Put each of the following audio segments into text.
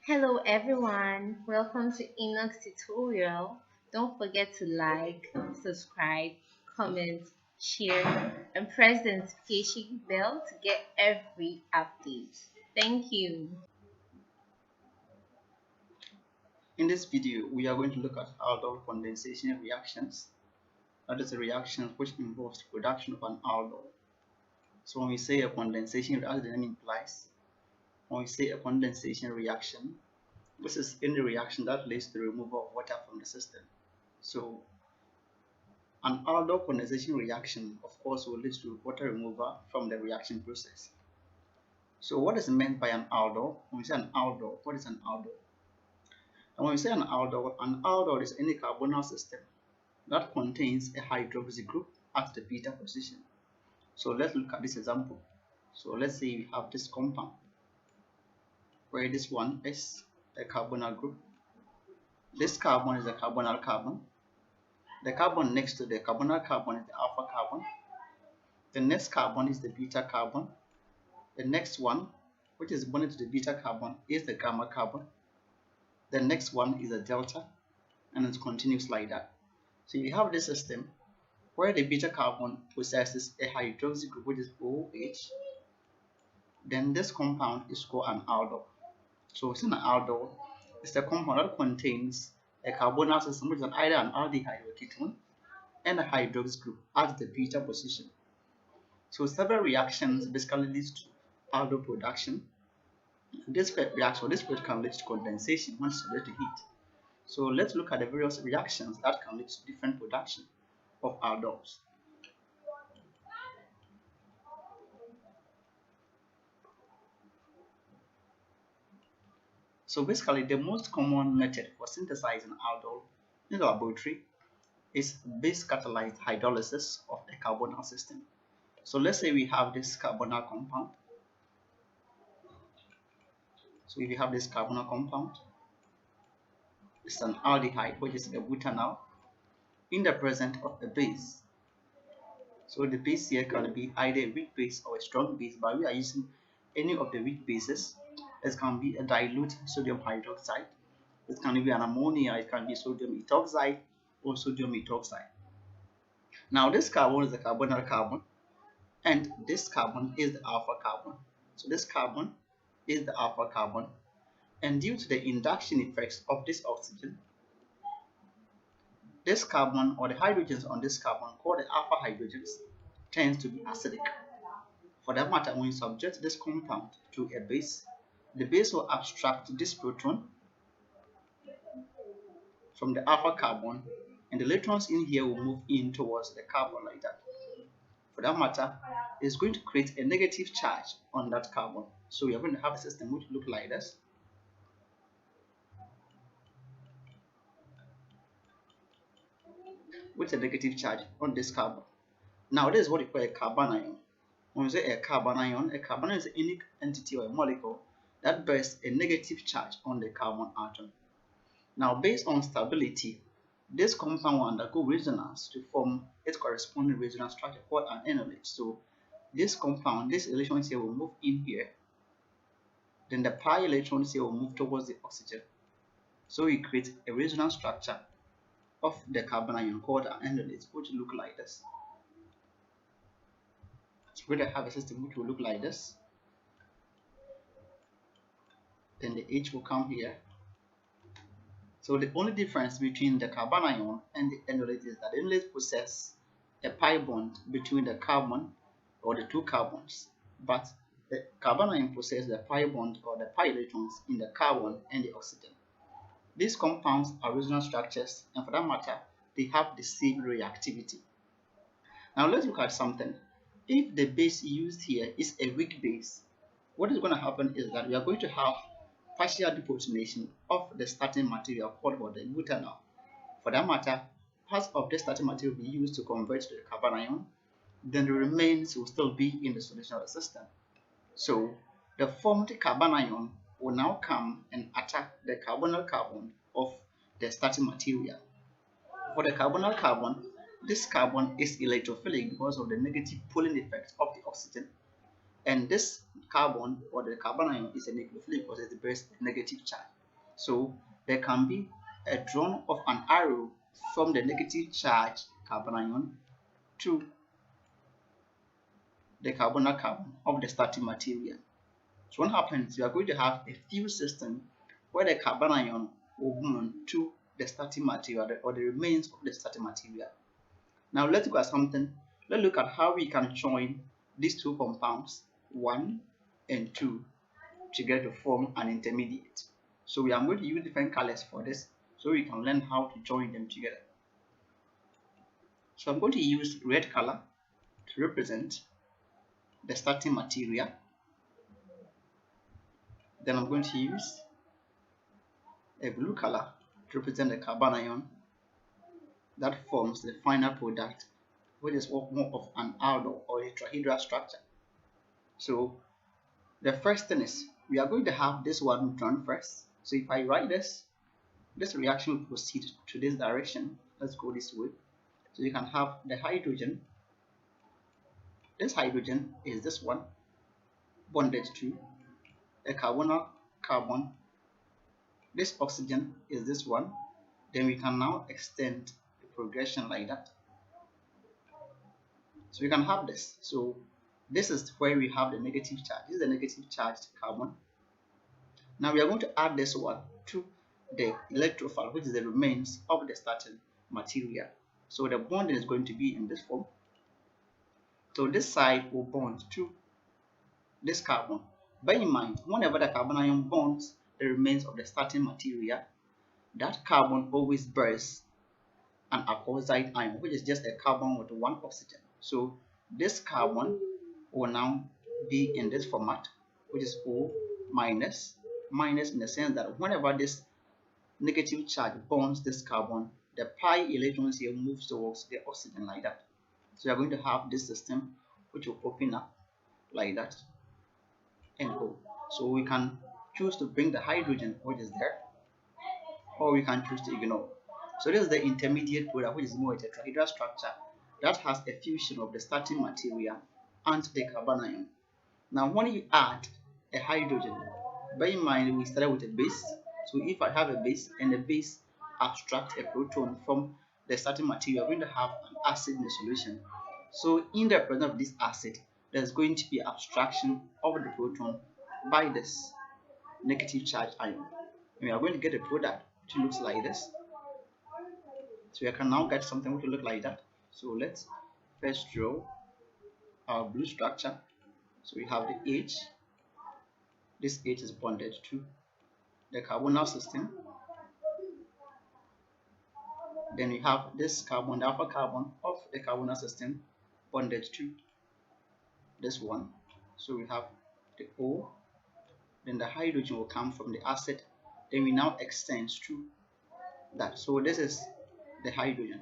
Hello everyone, welcome to Enoch's tutorial. Don't forget to like, subscribe, comment, share, and press the notification bell to get every update. Thank you. In this video, we are going to look at aldol condensation reactions. That is a reaction which involves the production of an aldol. So when we say a condensation, as the name implies, when we say a condensation reaction, this is any reaction that leads to the removal of water from the system. So an aldol condensation reaction, of course, will lead to water removal from the reaction process. So what is meant by an aldol? When we say an aldol, what is an aldol? And when we say an aldol is any carbonyl system that contains a hydroxy group at the beta position. So let's look at this example. So let's say we have this compound where this one is a carbonyl group. This carbon is a carbonyl carbon. The carbon next to the carbonyl carbon is the alpha carbon. The next carbon is the beta carbon. The next one, which is bonded to the beta carbon, is the gamma carbon. The next one is a delta, and it continues like that. So you have this system where the beta carbon possesses a hydroxy group, which is OH. Then this compound is called an aldol. So it's an aldol. It's the compound that contains a carbonyl system, which is either an aldehyde or ketone, and a hydroxy group at the beta position. So several reactions basically lead to aldol production. This reaction, this process can lead to condensation when subject to heat. So let's look at the various reactions that can lead to different production of aldols. So basically, the most common method for synthesizing aldol in the laboratory is base catalyzed hydrolysis of a carbonyl system. So let's say we have this carbonyl compound. So if you have this carbonyl compound, it's an aldehyde, which is a butanol, in the presence of a base. So the base here can be either a weak base or a strong base, but we are using any of the weak bases. It can be a dilute sodium hydroxide. It can be an ammonia, it can be sodium ethoxide or sodium methoxide. Now this carbon is the carbonyl carbon, and this carbon is the alpha carbon. So this carbon is the alpha carbon, and due to the induction effects of this oxygen, this carbon or the hydrogens on this carbon called the alpha hydrogens tends to be acidic. For that matter, when you subject this compound to a base, the base will abstract this proton from the alpha carbon, and the electrons in here will move in towards the carbon like that. For that matter, it's going to create a negative charge on that carbon. So we are going to have a system which look like this. With a negative charge on this carbon. Now this is what we call a carbanion. When we say a carbanion is a unique entity or a molecule that bears a negative charge on the carbon atom. Now based on stability, this compound will undergo resonance to form its corresponding resonance structure called an enolate. So this compound, this electrons here will move in here, then the pi electrons here will move towards the oxygen. So we create a resonance structure of the carbanion called an enolate, which will look like this. We're going to have a system which will look like this. Then the H will come here. So the only difference between the carbanion and the enolate is that the enolate possesses a pi bond between the carbon or the two carbons, but the carbanion possesses the pi bond or the pi electrons in the carbon and the oxygen. These compounds are resonance structures, and for that matter, they have the same reactivity. Now let's look at something. If the base used here is a weak base, what is going to happen is that we are going to have partial deprotonation of the starting material called the butanol. For that matter, parts of the starting material will be used to convert to the carbanion, then the remains will still be in the solution of the system. So the formed carbanion will now come and attack the carbonyl carbon of the starting material. For the carbonyl carbon, this carbon is electrophilic because of the negative pulling effect of the oxygen. and this carbon or the carbanion is a nucleophilic because it bears a negative charge. So there can be a drawn of an arrow from the negative charge carbanion to the carbonyl carbon of the starting material. So what happens, you are going to have a fused system where the carbanion will bond to the starting material or the remains of the starting material. Now let's look at something. Let's look at how we can join these two compounds, 1 and 2, together to form an intermediate. So we are going to use different colors for this so we can learn how to join them together. So I'm going to use red color to represent the starting material. Then I'm going to use a blue color to represent the carbanion that forms the final product, which is more of an aldol or a tetrahedral structure. So the first thing is we are going to have this one drawn first. So if I write this reaction will proceed to this direction. Let's go this way. So you can have the hydrogen. This hydrogen is this one bonded to a carbonyl carbon. This oxygen is this one. Then we can now extend the progression like that. So we can have this. So this is where we have the negative charge. This is the negative charged carbon. Now we are going to add this one to the electrophile, which is the remains of the starting material. So the bonding is going to be in this form. So this side will bond to this carbon. Bear in mind, whenever the carbanion bonds the remains of the starting material, that carbon always bears an alkoxide ion, which is just a carbon with one oxygen. So this carbon will now be in this format, which is O minus, in the sense that whenever this negative charge bonds this carbon, the pi electrons here moves towards the oxygen like that. So you are going to have this system which will open up like that and go. So we can choose to bring the hydrogen which is there, or we can choose to ignore. So this is the intermediate product, which is more a tetrahedral structure that has a fusion of the starting material and the carbanion. Now when you add a hydrogen, bear in mind we started with a base. So if I have a base and the base abstract a proton from the starting material, we're going to have an acid in the solution. So in the presence of this acid, there's going to be abstraction of the proton by this negative charge ion. And we are going to get a product which looks like this. So we can now get something which will look like that. So let's first draw our blue structure. So we have the H. This H is bonded to the carbonyl system. Then we have this carbon, the alpha carbon of the carbonyl system bonded to this one. So we have the O. Then the hydrogen will come from the acid. Then we now extend to that. So this is the hydrogen.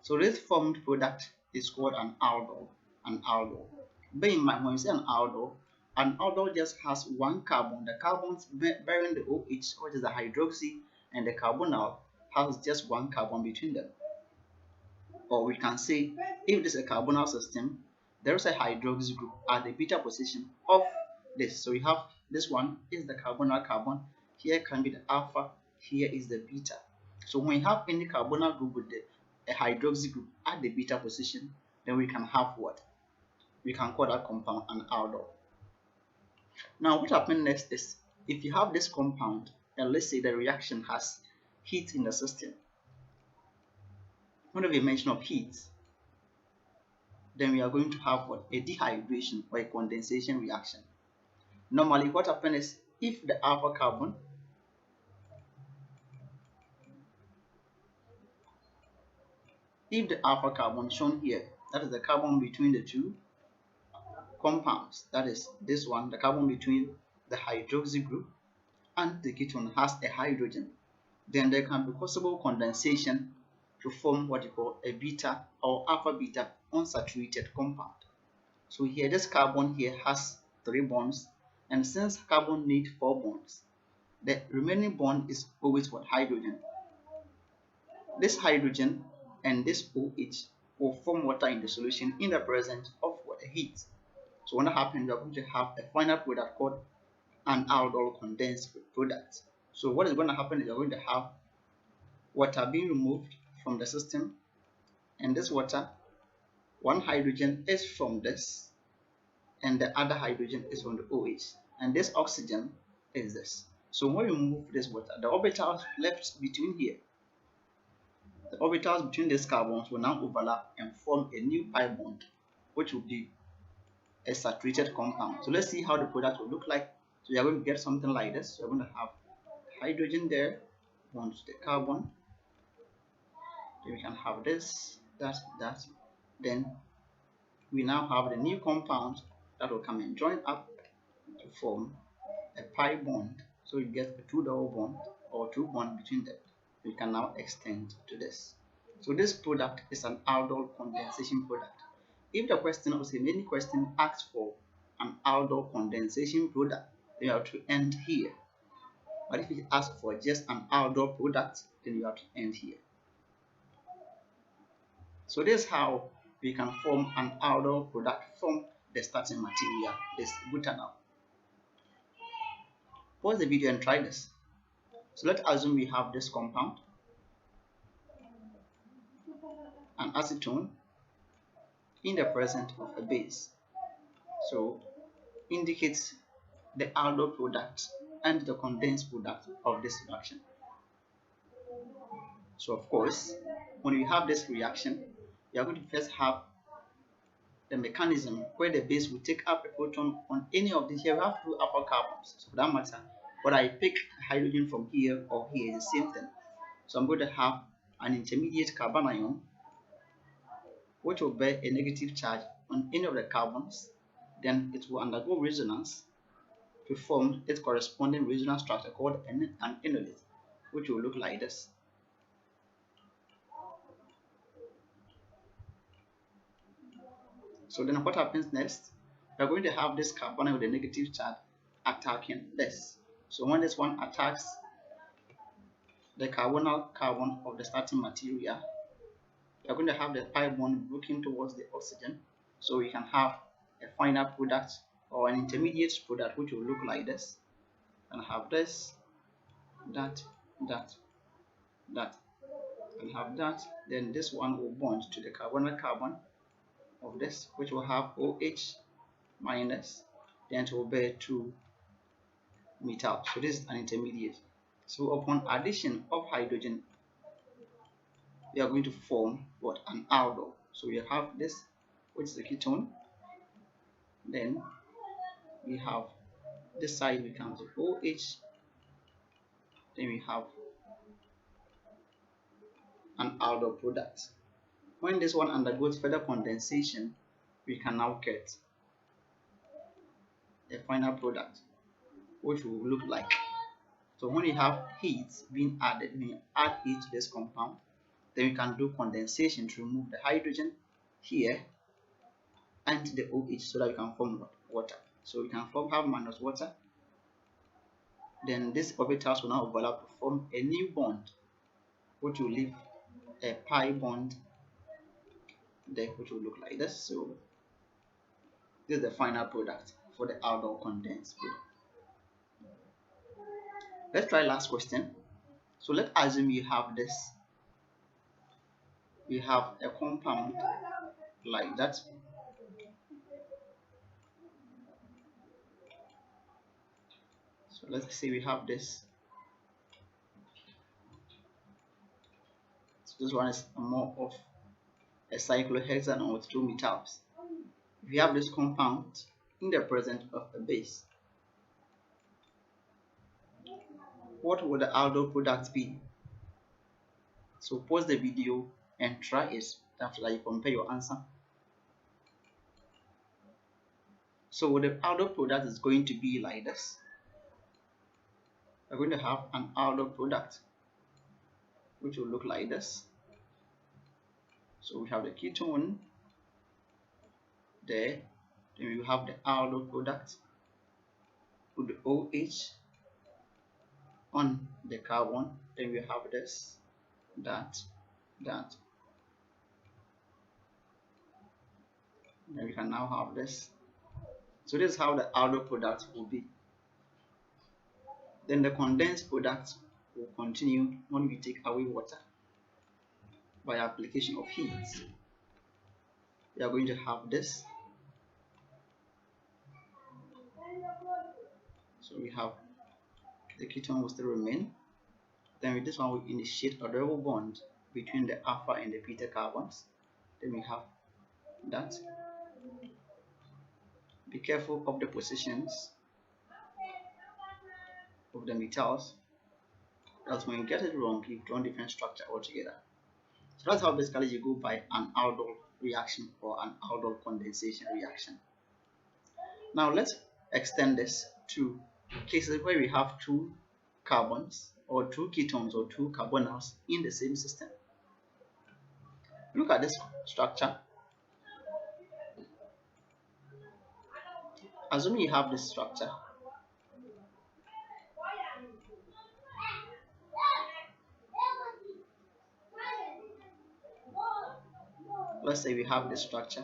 So this formed product is called an aldol. Bear in mind, when you say an aldol just has one carbon. The carbons bearing the OH, which is the hydroxy, and the carbonyl has just one carbon between them. Or we can say, if this is a carbonyl system, there is a hydroxy group at the beta position of this. So we have this one is the carbonyl carbon. Here can be the alpha. Here is the beta. So when we have any carbonyl group with a hydroxy group at the beta position, then we can have what? We can call that compound an aldol. Now what happens next is, if you have this compound and let's say the reaction has heat in the system, whenever we mention of heat, then we are going to have what? A dehydration or a condensation reaction. Normally what happens is, if the alpha carbon shown here, that is the carbon between the two compounds, that is this one, the carbon between the hydroxy group and the ketone has a hydrogen, then there can be possible condensation to form what you call a beta or alpha beta unsaturated compound. So here this carbon here has 3 bonds, and since carbon needs 4 bonds, the remaining bond is always what? Hydrogen. This hydrogen and this OH will form water in the solution in the presence of what? Heat. So when that happens, we are going to have a final product called an aldol condensed product. So what is going to happen is you're going to have water being removed from the system, and this water, one hydrogen is from this and the other hydrogen is from the OH, and this oxygen is this. So when we move this water, the orbitals left between here, the orbitals between these carbons will now overlap and form a new pi bond, which will be a saturated compound. So let's see how the product will look like. So you're going to get something like this. So you're going to have hydrogen there, bond to the carbon. Then we can have this, that. Then we now have the new compound that will come and join up to form a pi bond. So you get a two double bond or two bond between them. You can now extend to this. So this product is an aldol condensation product. If the question, or say many questions, asks for an aldol condensation product, then you have to end here. But if it asks for just an aldol product, then you have to end here. So this is how we can form an aldol product from the starting material, this butanol. Pause the video and try this. So let's assume we have this compound, an acetone, in the presence of a base. So indicates the aldol product and the condensed product of this reaction. So of course, when you have this reaction, you are going to first have the mechanism where the base will take up a proton on any of these. Here we have two alpha carbons. So for that matter, whether I pick hydrogen from here or here is the same thing. So I'm going to have an intermediate carbanion which will bear a negative charge on any of the carbons. Then it will undergo resonance to form its corresponding resonance structure called an enolith, which will look like this. So then what happens next? We are going to have this carbonyl with a negative charge attacking this. So when this one attacks the carbonyl carbon of the starting material, we are going to have the pi bond looking towards the oxygen. So we can have a final product or an intermediate product which will look like this. And have this, that, and have that. Then this one will bond to the carbonyl carbon of this, which will have OH minus, then it will bear 2 methyl. So this is an intermediate. So upon addition of hydrogen, we are going to form what? An aldol. So we have this, which is the ketone. Then we have this side becomes OH. Then we have an aldol product. When this one undergoes further condensation, we can now get a final product, which will look like. So when you have heat being added, when you add heat to this compound, then we can do condensation to remove the hydrogen here and the OH so that we can form water. So we can have minus water. Then these orbitals will now overlap to form a new bond, which will leave a pi bond there, which will look like this. So this is the final product for the aldol condensed product. Let's try last question. So let's assume you have this. We have a compound like that. So let's say we have this. So this one is more of a cyclohexanon with 2 methyls. If you have this compound in the presence of a base, what would the aldol product be? So pause the video and try it. After that, you compare your answer. So the aldol product is going to be like this. We're going to have an aldol product which will look like this. So we have the ketone there, then we have the aldol product with the OH on the carbon, then we have this, that. Then we can now have this, So this is how the aldol product will be. Then the condensed product will continue when we take away water by application of heat. We are going to have this. So we have the ketone will still remain. Then with this one we initiate a double bond between the alpha and the beta carbons. Then we have that. Be careful of the positions of the metals, else when you get it wrong, you've drawn different structure altogether. So that's how basically you go by an aldol reaction or an aldol condensation reaction. Now let's extend this to cases where we have two carbons or two ketones or two carbonyls in the same system. Look at this structure. Assuming you have this structure, let's say we have this structure.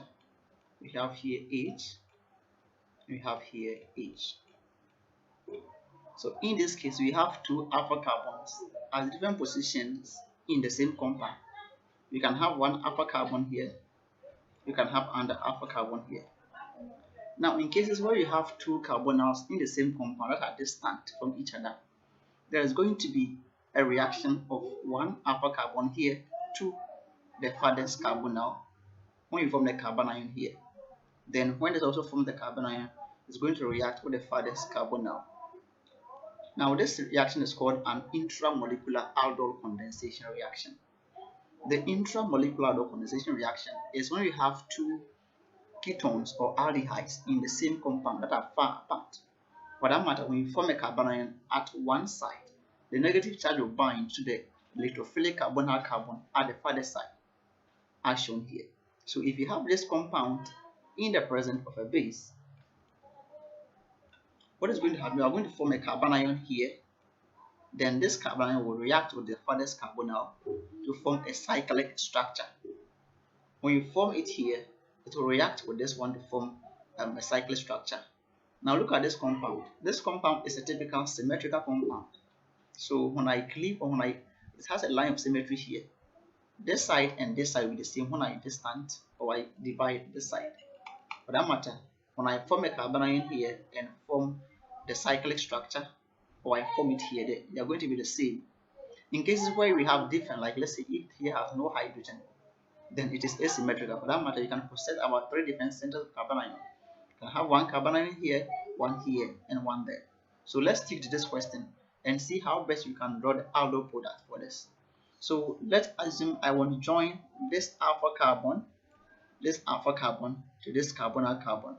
We have here H, we have here H. So in this case, we have two alpha carbons at different positions in the same compound. You can have one alpha carbon here, you can have another alpha carbon here. Now, in cases where you have two carbonyls in the same compound that are distant from each other, there is going to be a reaction of one alpha carbon here to the farthest carbonyl when you form the carbon ion here. Then when it also forms the carbon ion, it's going to react with the farthest carbonyl. Now this reaction is called an intramolecular aldol condensation reaction. The intramolecular aldol condensation reaction is when you have two ketones or aldehydes in the same compound that are far apart. For that matter, when you form a carbon ion at one side, the negative charge will bind to the electrophilic carbonyl carbon at the farthest side, as shown here. So if you have this compound in the presence of a base, what is going to happen? We are going to form a carbon ion here. Then this carbon ion will react with the farthest carbonyl to form a cyclic structure. When you form it here, it will react with this one to form a cyclic structure. Now look at this compound. This compound is a typical symmetrical compound. So when I clip or it has a line of symmetry here. This side and this side will be the same when I distant or I divide this side. For that matter, when I form a carbon ion here and form the cyclic structure, or I form it here, they are going to be the same. In cases where we have different, like let's say if here has no hydrogen, then it is asymmetrical. For that matter, you can possess about 3 different centers of carbon ion. You can have one carbon ion here, and one there. So let's stick to this question and see how best you can draw the aldol product for this. So let's assume I want to join this alpha carbon to this carbonyl carbon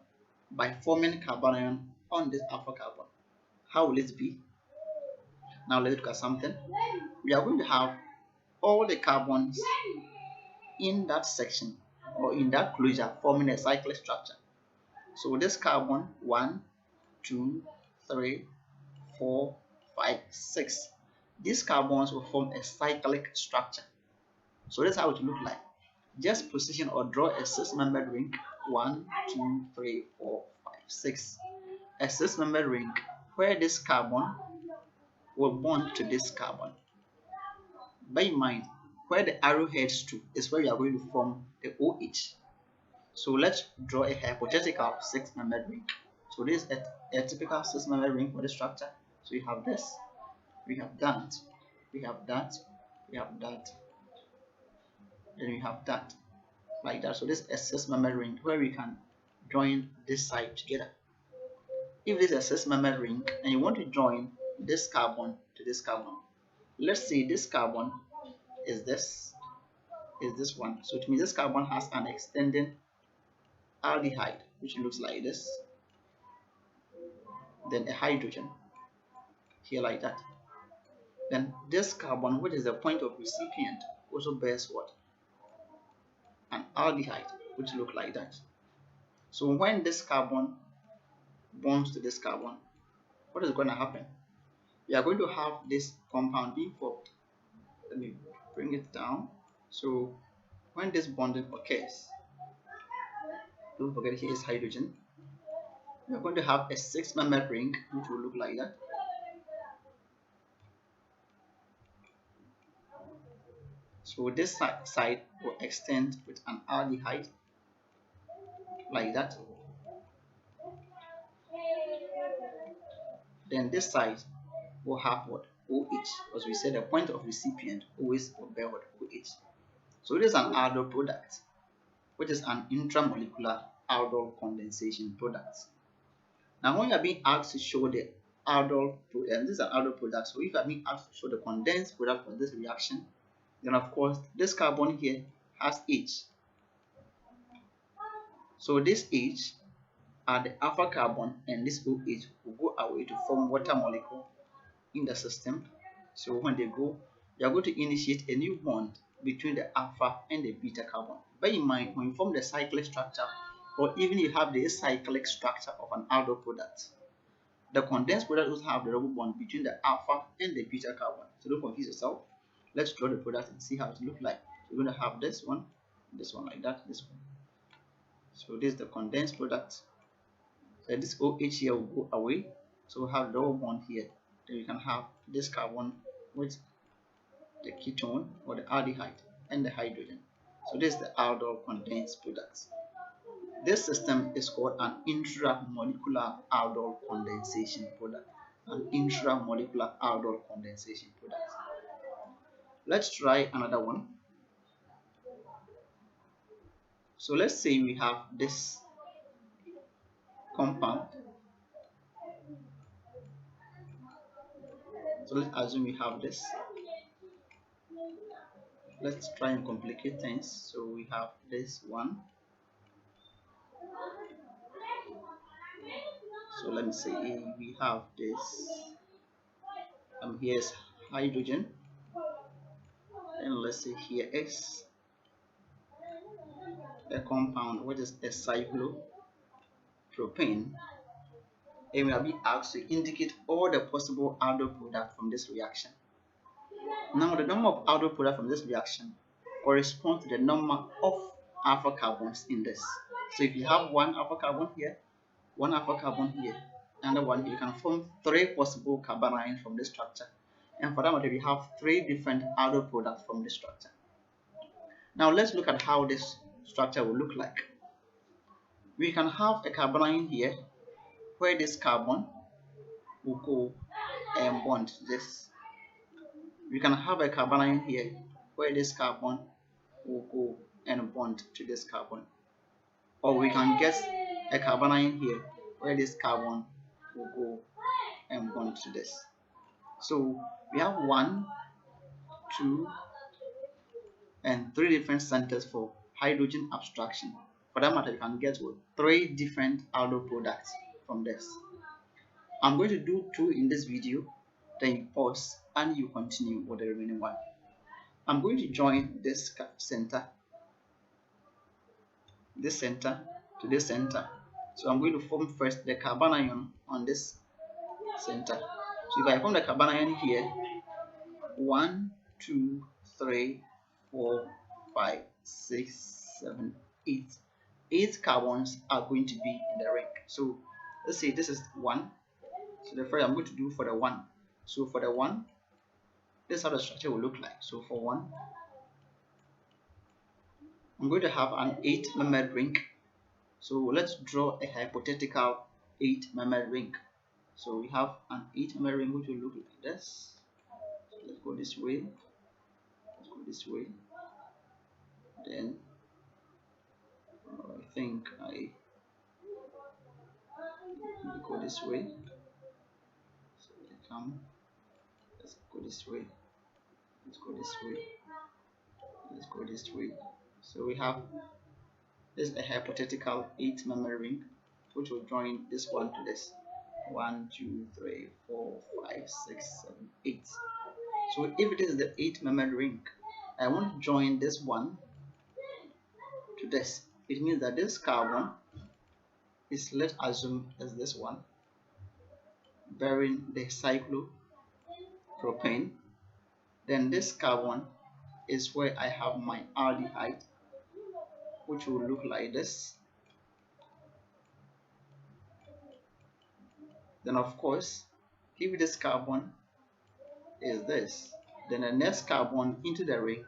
by forming carbon ion on this alpha carbon. How will it be? Now let's look at something. We are going to have all the carbons in that section or in that closure forming a cyclic structure. So this carbon 1, 2, 3, 4, 5, 6. These carbons will form a cyclic structure. So that's how it will look like. Just position or draw a 6-membered ring. 1, 2, 3, 4, 5, 6. A 6-membered ring where this carbon will bond to this carbon. Bear in mind, where the arrow heads to is where we are going to form the OH. So let's draw a hypothetical 6-membered ring. So this is a typical 6-membered ring for the structure. So we have this, we have that, we have that, we have that, then we have that, like that. So this is a 6-membered ring where we can join this side together. If this is a 6-membered ring and you want to join this carbon to this carbon, let's say this carbon is this one. So it means this carbon has an extending aldehyde which looks like this, then a hydrogen here like that. Then this carbon, which is the point of recipient, also bears what? An aldehyde which look like that. So when this carbon bonds to this carbon, what is going to happen? We are going to have this compound being formed. Let me bring it down. So when this bonding occurs, don't forget here is hydrogen. We're going to have a 6-membered ring, which will look like that. So this side will extend with an aldehyde like that. Then this side will have what? OH, as we said, the point of recipient always will bear what? OH. So it is an aldol product, which is an intramolecular aldol condensation product. Now, when you are being asked to show the aldol product, this is an aldol product. So if you are being asked to show the condensed product for this reaction, then of course this carbon here has H. So this H are the alpha carbon, and this OH will go away to form water molecule in the system. So when they go, you are going to initiate a new bond between the alpha and the beta carbon. Bear in mind, when you form the cyclic structure, or even you have the acyclic structure of an aldol product, the condensed product also have the double bond between the alpha and the beta carbon. So don't confuse yourself. Let's draw the product and see how it looks like. So we're going to have this one like that, this one. So this is the condensed product. So this OH here will go away. So we have double bond here. Then you can have this carbon with the ketone or the aldehyde and the hydrogen. So this is the aldol condensed product. This system is called an intramolecular aldol condensation product. An intramolecular aldol condensation product. Let's try another one. So let's say we have this compound. So let's assume we have this. Let's try and complicate things. So we have this one. So let me say we have this. Here's hydrogen, and let's say here is a compound which is a cyclopropane, and we are being asked to indicate all the possible aldol products from this reaction. Now the number of aldol products from this reaction corresponds to the number of alpha carbons in this. So if you have one alpha carbon here, one alpha carbon here, another one, you can form 3 possible carbanions from this structure. And for that matter, we have 3 different aldol products from this structure. Now let's look at how this structure will look like. We can have a carbanion here where this carbon will go and bond to this. We can have a carbanion here where this carbon will go and bond to this carbon. Or we can get a carbanion here where this carbon will go and bond to this. So we have 1, 2, and 3 different centers for hydrogen abstraction. For that matter, you can get 3 different aldol products from this. I'm going to do 2 in this video, then you pause and you continue with the remaining one. I'm going to join this center to this center. So I'm going to form first the carbanion on this center. So if I form the carbanion here, 1, 2, 3, 4, 5, 6, 7, 8. 8 carbons are going to be in the ring. So let's say this is 1. So the first I'm going to do for the 1. So for the 1, this is how the structure will look like. So for 1, I'm going to have an 8-membered ring. So let's draw a hypothetical 8-membered ring. So we have an 8-membered ring which will look like this. So let's go this way. Let's go this way. Then I think I go this way. So let's go this way. Let's go this way. Let's go this way. So we have this is a hypothetical 8-membered ring which will join this one to this. 1, 2, 3, 4, 5, 6, 7, 8. So if it is the 8-membered ring, I want to join this one to this. It means that this carbon is, let's assume, as this one, bearing the cyclopropane. Then this carbon is where I have my aldehyde, which will look like this. Then of course, if this carbon is this, then the next carbon into the ring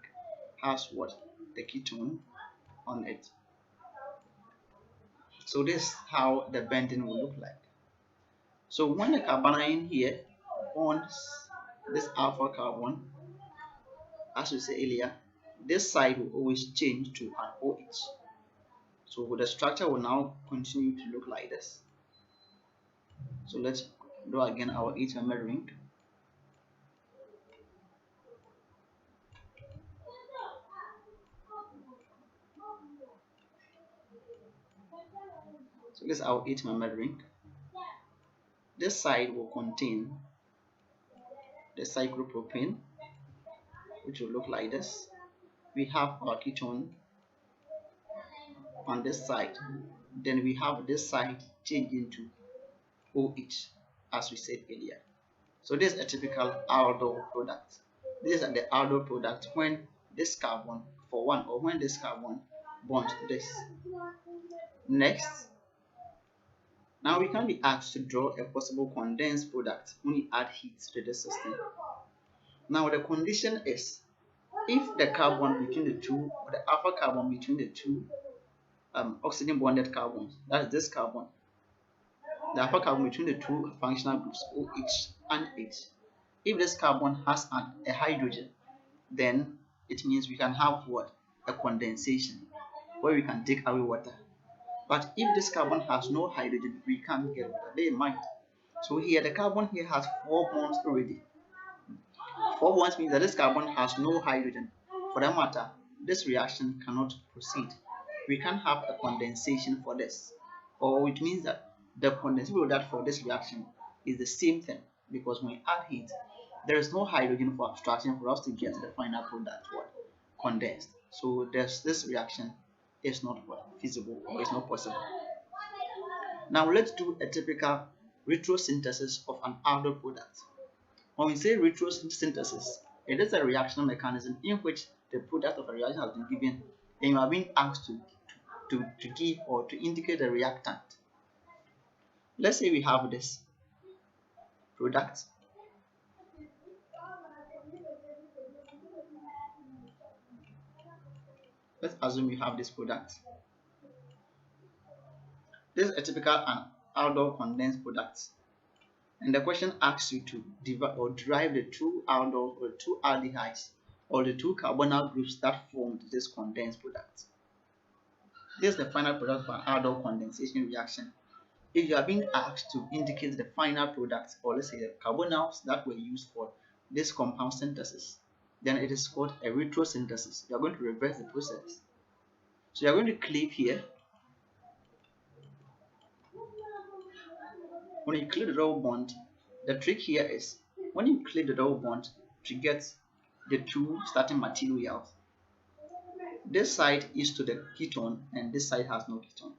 has what? The ketone on it. So this is how the bending will look like. So when the carbanion here bonds this alpha carbon, as we said earlier, this side will always change to an OH. So the structure will now continue to look like this. So let's draw again our H-member ring. So this is our H-member ring. This side will contain the cyclopropane, which will look like this. We have our ketone on this side. Then we have this side changing to OH, as we said earlier. So this is a typical aldol product. These are the aldol product when this carbon, for one, or when this carbon bonds to this. Next, now we can be asked to draw a possible condensed product when we add heat to the system. Now the condition is if the carbon between the two, or the alpha carbon between the two oxygen bonded carbons, that is this carbon, the alpha carbon between the two functional groups OH and H, if this carbon has a hydrogen, then it means we can have what? A condensation, where we can take away water. But if this carbon has no hydrogen, we can't get water. Bear in mind. So here the carbon here has 4 bonds already. 4 bonds means that this carbon has no hydrogen. For that matter, this reaction cannot proceed. We can't have a condensation for this. Or it means that the condensation product for this reaction is the same thing, because when we add heat, there is no hydrogen for abstraction for us to get the final product, what? Condensed. So this reaction is not feasible, or is not possible. Now let's do a typical retrosynthesis of an aldol product. When we say retrosynthesis, it is a reaction mechanism in which the product of a reaction has been given and you are being asked to give or to indicate the reactant. Let's say we have this product. Let's assume we have this product. This is a typical aldol condensed product. And the question asks you to derive the two aldols or two aldehydes or the two carbonyl groups that formed this condensed product. This is the final product of an aldol condensation reaction. If you are being asked to indicate the final product, or let's say the carbonyls that were used for this compound synthesis, then it is called a retrosynthesis. You are going to reverse the process. So you are going to clip here. When you clip the double bond, the trick here is when you clip the double bond to get the two starting materials, this side is to the ketone and this side has no ketone.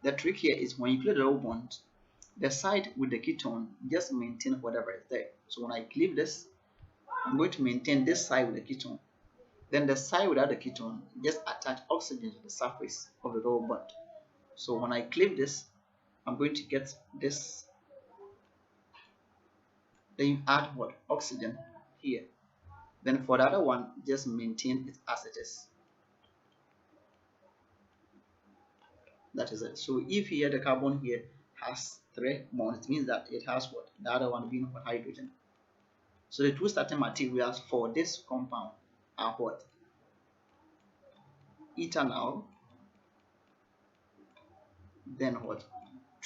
The trick here is when you clip the double bond, the side with the ketone just maintain whatever is there. So when I clip this, I'm going to maintain this side with the ketone. Then the side without the ketone just attach oxygen to the surface of the double bond. So when I clip this, I'm going to get this. Then you add what? Oxygen here. Then for the other one, just maintain it as it is. That is it. So if here the carbon here has 3 bonds, it means that it has what? The other one being for hydrogen. So the two starting materials for this compound are what? Ethanol, then what?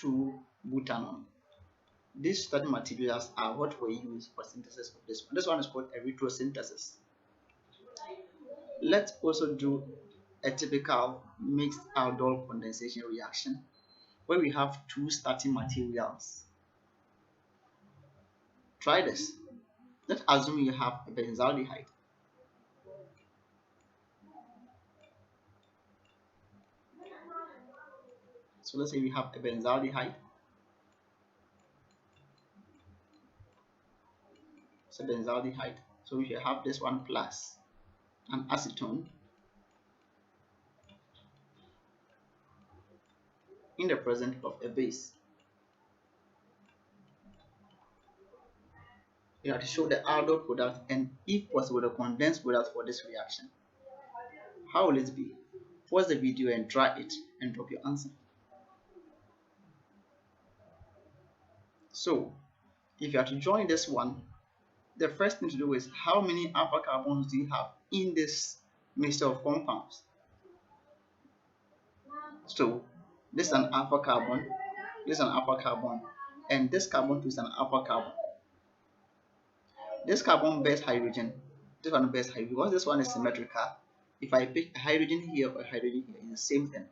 2-butanol. These starting materials are what we use for synthesis of this one. This one is called a retrosynthesis. Let's also do a typical mixed aldol condensation reaction where we have two starting materials. Try this. Let's assume you have a benzaldehyde. So let's say we have a benzaldehyde. It's a benzaldehyde. So we have this one plus an acetone in the presence of a base. You have to show the aldol product and if possible the condensed product for this reaction. How will it be? Pause the video and try it and drop your answer. So if you have to join this one, the first thing to do is how many alpha carbons do you have in this mixture of compounds? So this is an alpha carbon, this is an alpha carbon, and this carbon is an alpha carbon. This carbon bears hydrogen, this one bears hydrogen. Because this one is symmetrical, if I pick a hydrogen here or a hydrogen here, it's the same thing.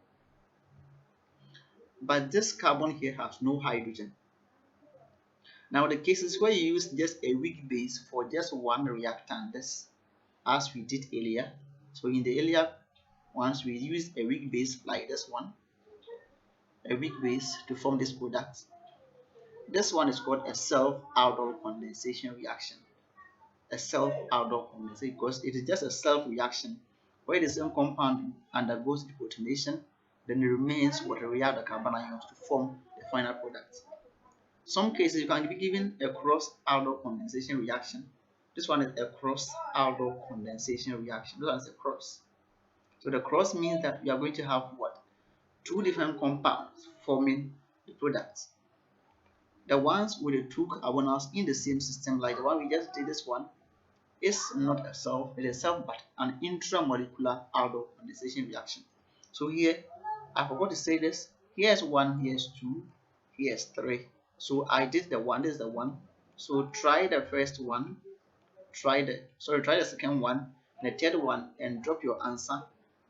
But this carbon here has no hydrogen. Now the cases where you use just a weak base for just one reactant, this as we did earlier. So in the earlier ones we used a weak base like this one, a weak base to form this product. This one is called a self-Aldol condensation reaction. A self-Aldol condensation because it is just a self reaction where the same compound undergoes deprotonation, then it remains what react the carbon ions to form the final product. Some cases you can be given a cross-Aldol condensation reaction. This one is a cross-Aldol condensation reaction. This one is a cross. So the cross means that we are going to have what? Two different compounds forming the product. The ones with the two carbonyls in the same system, like the one we just did, this one is not a self, it is self but an intramolecular Aldol condensation reaction. So here, I forgot to say this. Here's 1, here's 2, here's 3. So I did the one, this is the one. So try the first one, try the second one, and the third one, and drop your answer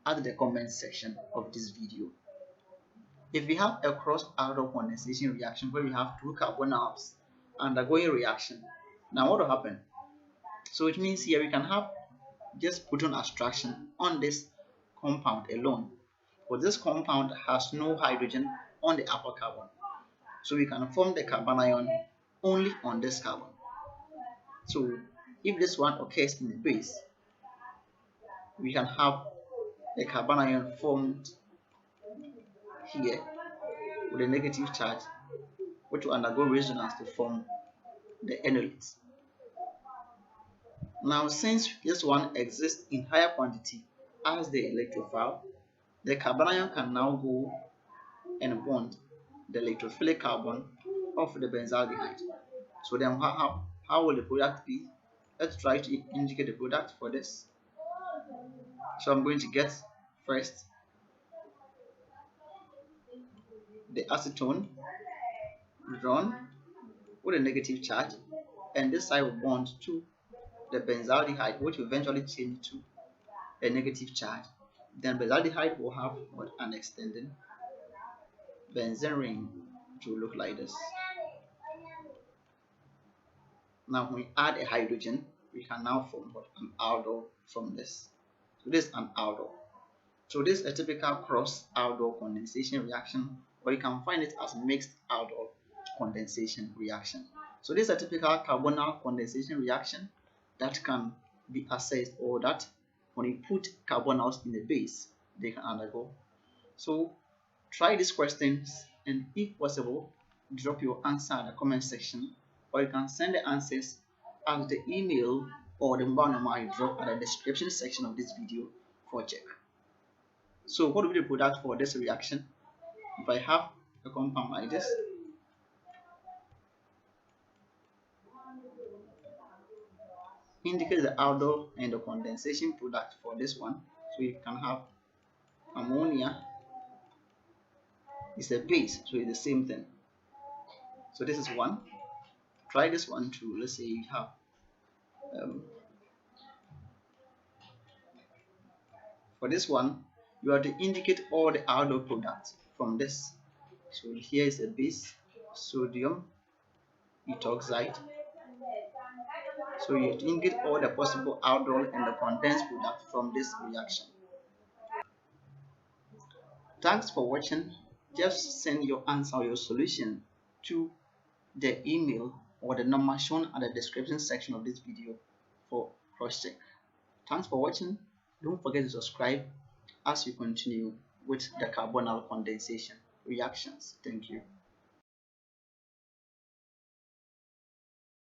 at the comment section of this video. If we have a cross-Aldol condensation reaction where we have two carbonyls undergoing reaction, now what will happen? So it means here we can have just proton abstraction on this compound alone, but this compound has no hydrogen on the alpha carbon, so we can form the carbon ion only on this carbon. So if this one occurs in the base, we can have a carbon ion formed here with a negative charge, which will undergo resonance to form the enolate. Now since this one exists in higher quantity as the electrophile, the carbon ion can now go and bond the electrophilic carbon of the benzaldehyde. So then how will the product be? Let's try to indicate the product for this. So I'm going to get first the acetone drawn with a negative charge, and this side will bond to the benzaldehyde, which will eventually change to a negative charge. Then benzaldehyde will have what, an extending benzene ring to look like this. Now when we add a hydrogen, we can now form what, an aldol from this. So this is an aldol. So this is a typical cross-Aldol condensation reaction, or you can find it as mixed Aldol condensation reaction. So this is a typical carbonyl condensation reaction that can be assessed, or that when you put carbonyls in the base, they can undergo. So try these questions, and if possible, drop your answer in the comment section, or you can send the answers at the email or the mobile number I drop at the description section of this video for check. So what will be the product for this reaction? If I have a compound like this, indicate the aldol and the condensation product for this one. So you can have ammonia is a base, so it's the same thing. So this is one. Try this one too. Let's say you have for this one, you have to indicate all the aldol products from this. So here is a base, sodium ethoxide. So you have to indicate all the possible aldol and the condensed product from this reaction. Thanks for watching. Just send your answer or your solution to the email or the number shown at the description section of this video for cross-check. Thanks for watching. Don't forget to subscribe as we continue with the carbonyl condensation reactions. Thank you.